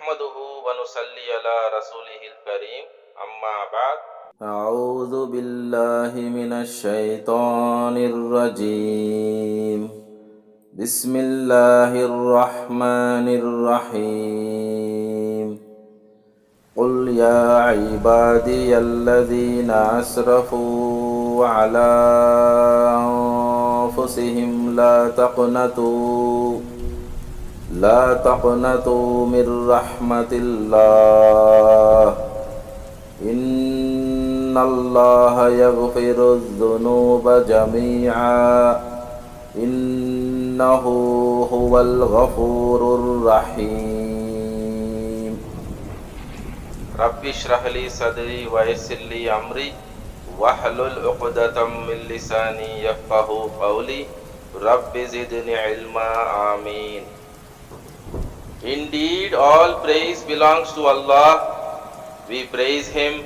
नहमदुहु व नुसल्ली अला रसूलिहिल करीम अम्मा बाद أعوذ بالله من الشيطان الرجيم بسم الله الرحمن الرحيم قل يا عبادي الذين أسرفوا على أنفسهم لا تقنطوا من رحمة الله إن الله يغفر الذنوب جميعا إنه هو الغفور الرحيم रब्बि इश्रह ली सदरी व यस्सिर ली अमरी वहलुल उक़दतम मिन लिसानी यफ़क़हू क़ौली रब्बि ज़िदनी इल्मा आमीन. Indeed, all praise belongs to Allah. We praise Him,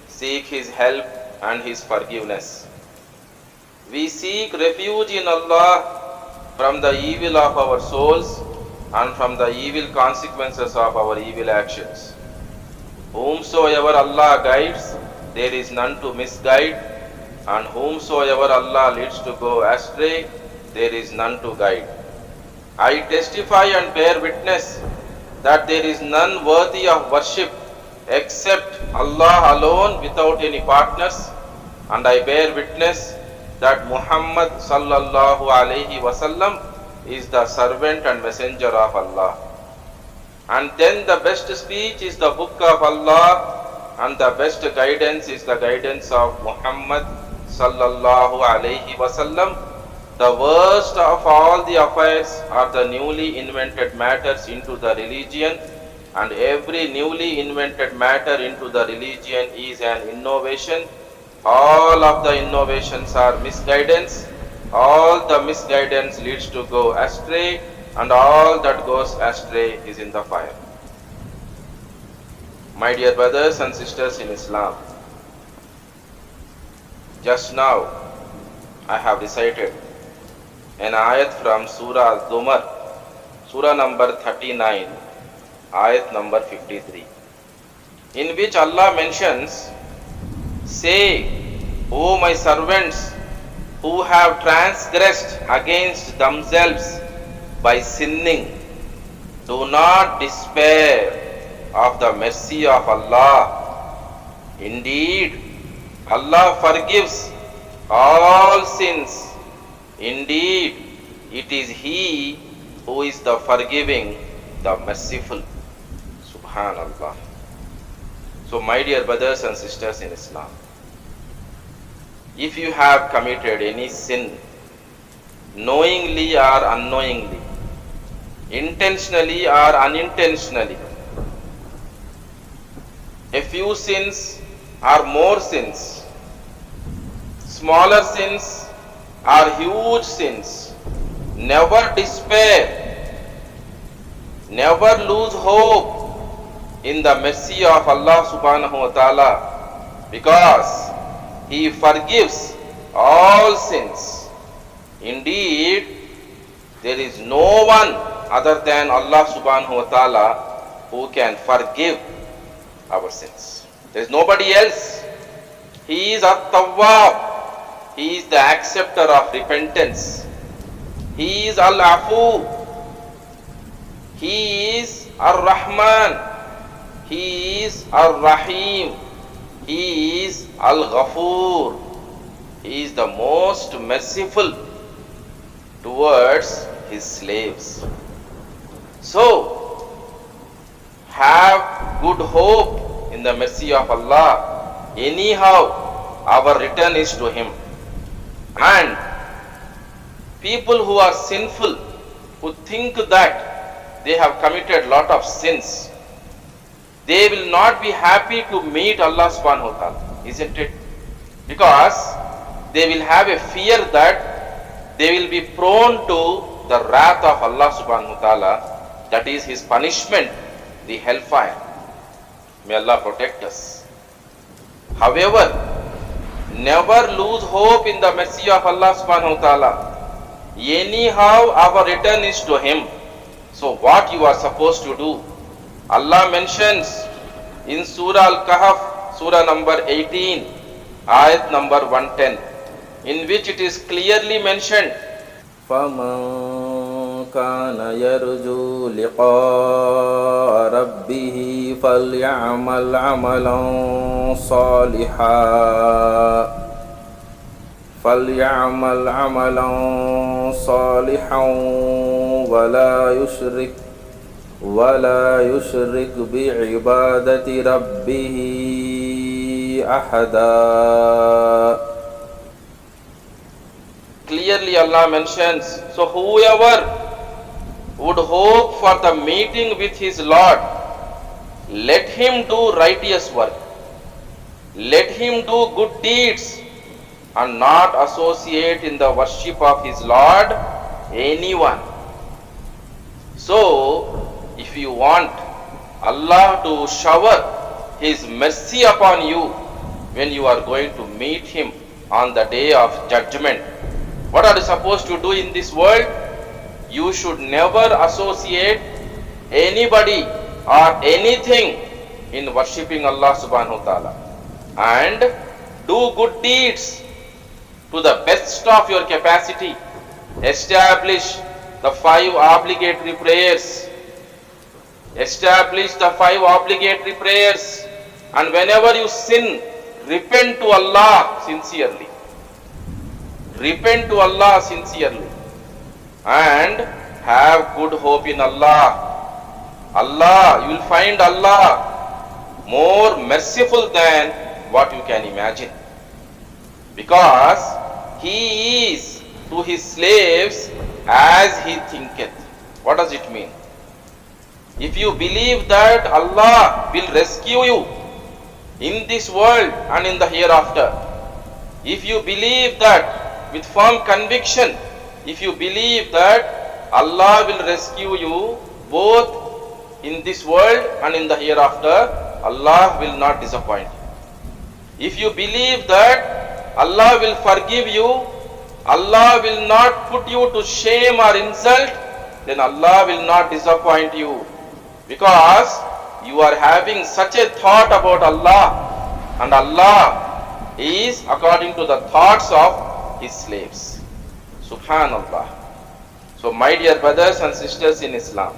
seek His help and His forgiveness. We seek refuge in Allah from the evil of our souls and from the evil consequences of our evil actions. Whomsoever Allah guides, there is none to misguide, and whomsoever Allah leads to go astray, there is none to guide. I testify and bear witness that there is none worthy of worship except Allah alone without any partners, and I bear witness that Muhammad sallallahu alaihi wasallam is the servant and messenger of Allah. And then the best speech is the book of Allah, and the best guidance is the guidance of Muhammad sallallahu alaihi wasallam. The worst of all the affairs are the newly invented matters into the religion, and every newly invented matter into the religion is an innovation. All of the innovations are misguidance. All the misguidance leads to go astray, and all that goes astray is in the fire. My dear brothers and sisters in Islam, just now I have recited an ayat from Surah Al-Zumar, Surah number 39, ayat number 53, in which Allah mentions, "Say, O my servants who have transgressed against themselves by sinning, do not despair of the mercy of Allah. Indeed, Allah forgives all sins. Indeed, it is He who is the forgiving, the merciful." Subhanallah. So, my dear brothers and sisters in Islam, if you have committed any sin, knowingly or unknowingly, intentionally or unintentionally, a few sins or more sins, smaller sins or huge sins, never despair, never lose hope in the mercy of Allah subhanahu wa ta'ala, because He forgives all sins. Indeed, there is no one other than Allah subhanahu wa ta'ala who can forgive our sins. There is nobody else. He is At-Tawwab. He is the acceptor of repentance. He is Al-Afu. He is Ar-Rahman. He is Ar-Rahim. He is Al-Ghafur. He is the most merciful towards His slaves. So, have good hope in the mercy of Allah. Anyhow, our return is to Him. And people who are sinful, who think that they have committed lot of sins, they will not be happy to meet Allah subhanahu wa ta'ala, isn't it? Because they will have a fear that they will be prone to the wrath of Allah subhanahu wa ta'ala, that is His punishment, the hellfire. May Allah protect us. However, never lose hope in the mercy of Allah subhanahu wa ta'ala. Anyhow, our return is to Him. So what you are supposed to do? Allah mentions in Surah Al-Kahf, Surah number 18, Ayat number 110, in which it is clearly mentioned, فمن كان يرجو لقاء ربه فليعمل عملا صالحا ولا يشرك بعبادة ربه أحدا. clearly Allah mentions, so whoever would hope for the meeting with his Lord, let him do righteous work, let him do good deeds, and not associate in the worship of his Lord anyone. So, if you want Allah to shower his mercy upon you when you are going to meet him on the day of judgment, what are you supposed to do in this world? You should never associate anybody or anything in worshipping Allah subhanahu wa ta'ala, and do good deeds to the best of your capacity. Establish the 5 obligatory prayers. Establish the 5 obligatory prayers, and whenever you sin, repent to Allah sincerely. Repent to Allah sincerely and have good hope in Allah. Allah, you will find Allah more merciful than what you can imagine, because He is to His slaves as He thinketh. What does it mean? If you believe that Allah will rescue you in this world and in the hereafter, if you believe that with firm conviction, if you believe that Allah will rescue you both in this world and in the hereafter, Allah will not disappoint you. If you believe that Allah will forgive you, Allah will not put you to shame or insult, then Allah will not disappoint you, because you are having such a thought about Allah, and Allah is according to the thoughts of His slaves. Subhanallah. So my dear brothers and sisters in Islam,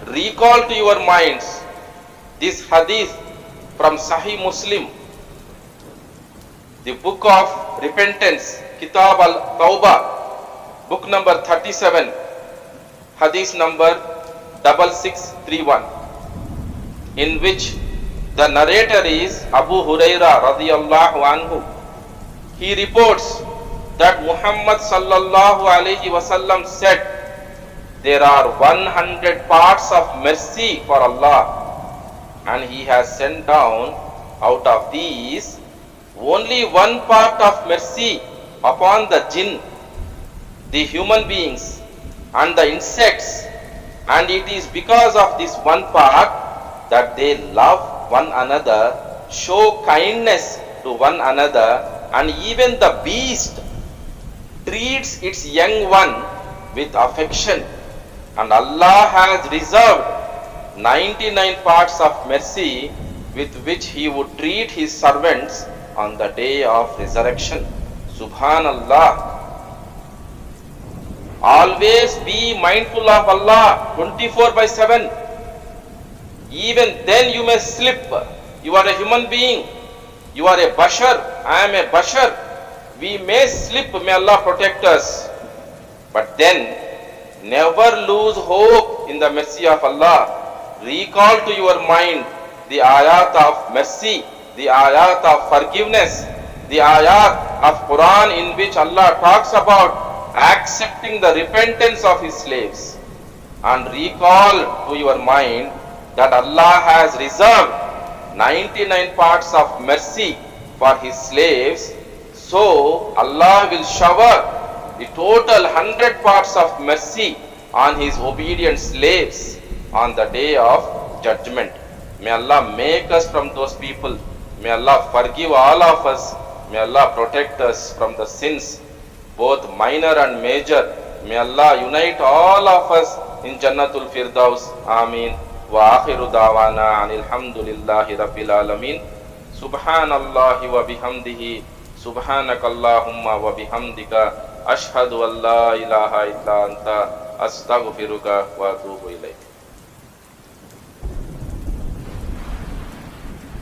recall to your minds this hadith from Sahih Muslim, the book of repentance, Kitab al-Tawbah, book number 37, hadith number 6631, in which the narrator is Abu Huraira radiyallahu anhu. He reports that Muhammad sallallahu alaihi wasallam said, there are 100 parts of mercy for Allah, and He has sent down out of these only 1 part of mercy upon the jinn, the human beings, and the insects, and it is because of this 1 part that they love one another, show kindness to one another, and even the beast treats its young one with affection, and Allah has reserved 99 parts of mercy with which He would treat His servants on the day of resurrection. Subhanallah. Always be mindful of Allah 24/7. Even then you may slip. You are a human being. You are a bashar. I am a bashar. We may slip. May Allah protect us. But then never lose hope in the mercy of Allah. Recall to your mind the ayat of mercy, the ayat of forgiveness, the ayat of Quran in which Allah talks about accepting the repentance of His slaves. And recall to your mind that Allah has reserved 99 parts of mercy for His slaves. So Allah will shower the total 100 parts of mercy on His obedient slaves on the day of judgment. May Allah make us from those people. May Allah forgive all of us. May Allah protect us from the sins, both minor and major. May Allah unite all of us in Jannatul Firdaus. Ameen. व आखिरु दावाना अनिल हम्दुलिल्लाहि रब्बिल आलमीन। सुब्हानल्लाहि व बिहम्दिही सुब्हानकल्लाहुम्मा व बिहम्दिका अशहदु अल्ला इलाहा इल्ला अंता अस्तगफिरुका व अतूबु इलैक।